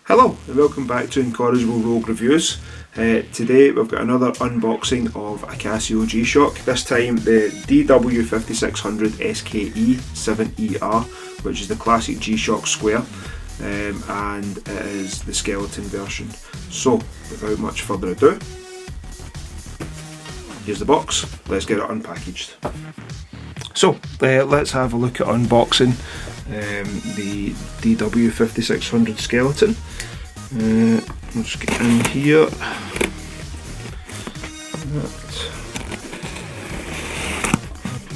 Hello and welcome back to Incorrigible Rogue Reviews. Today we've got another unboxing of a Casio G-Shock, this time the DW5600 SKE 7ER, which is the classic G-Shock square, and it is the skeleton version. So without much further ado, here's the box, let's get it unpackaged. So let's have a look at unboxing the DW5600 skeleton. Let's get in here. Open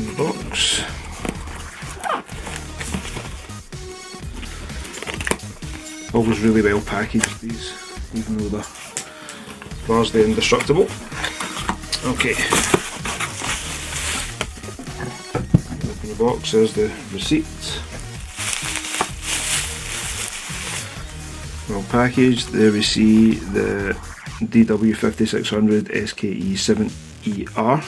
the box. Always really well packaged, these, even though they're largely indestructible. Okay. Open the box, there's the receipt. Well packaged. There we see the DW5600 SKE 7ER.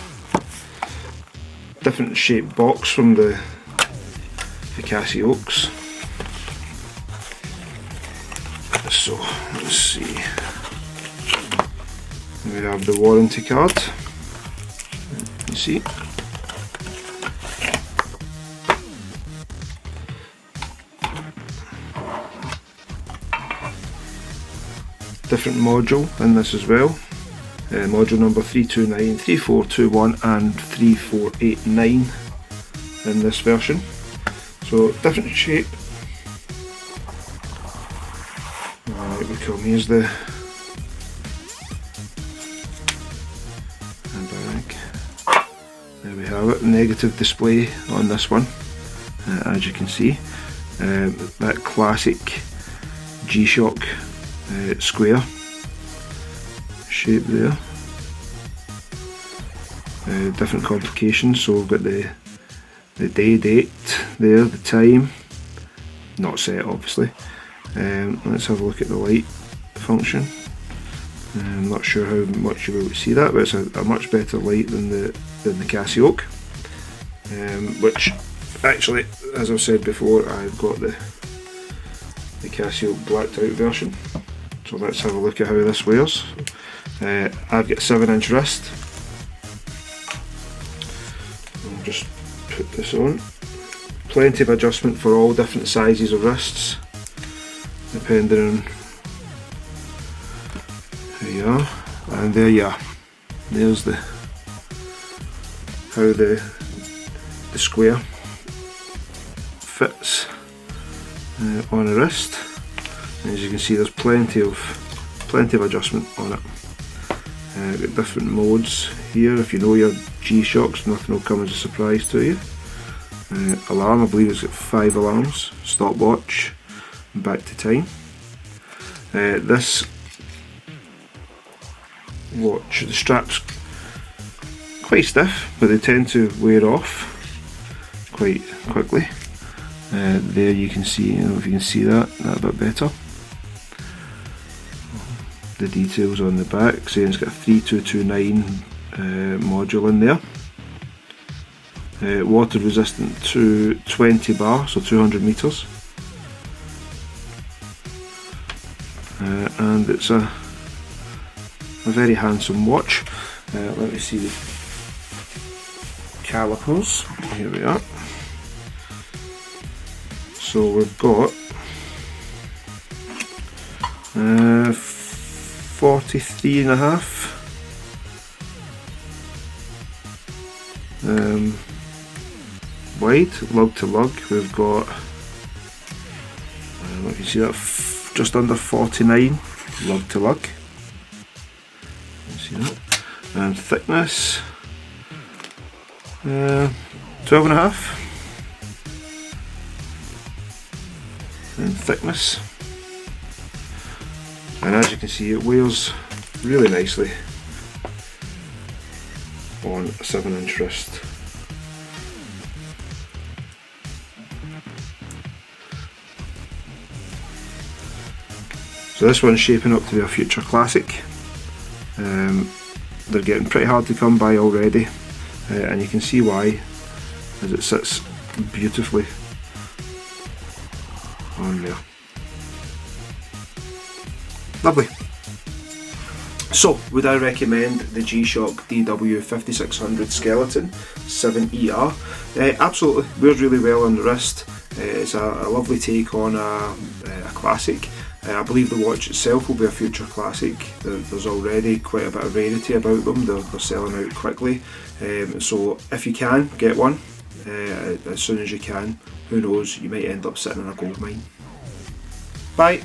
Different shaped box from the Casio. So let's see. We have the warranty card. You see. Different module in this as well. Module number 329, 3421 and 3489 in this version. So different shape. Right, we come, here's the bag. There we have it, negative display on this one, as you can see. That classic G-Shock square shape there. Different complications, so we've got the day date there, the time, not set obviously. Let's have a look at the light function. I'm not sure how much you will see that, but it's a much better light than the Casio, which actually, as I've said before, I've got the Casio blacked out version. So let's have a look at how this wears. I've got a 7-inch wrist. I'll just put this on. Plenty of adjustment for all different sizes of wrists, depending on who you are. And there you are. There's how the square fits on a wrist. As you can see, there's plenty of adjustment on it. Got different modes here. If you know your G-Shocks, nothing will come as a surprise to you. Alarm, I believe it's got 5 alarms. Stopwatch, back to time. This watch, the straps quite stiff, but they tend to wear off quite quickly. There you can see, I don't know if you can see that a bit better. The details on the back saying it's got a 3229 module in there. Water resistant to 20 bar, so 200 meters. And it's a very handsome watch. Let me see the calipers. Here we are. So we've got 43.5 wide, lug to lug. We've got, if you see that, just under 49 lug to lug. You see that? And thickness 12.5. And thickness, and as you can see, it wears really nicely on a 7-inch wrist. So this one's shaping up to be a future classic. They're getting pretty hard to come by already, and you can see why, as it sits beautifully on there. Lovely. So, would I recommend the G-Shock DW5600 Skeleton 7ER? Absolutely, wears really well on the wrist. It's a lovely take on a classic. I believe the watch itself will be a future classic. There's already quite a bit of rarity about them. They're selling out quickly. So if you can, get one as soon as you can. Who knows, you might end up sitting in a gold mine. Bye.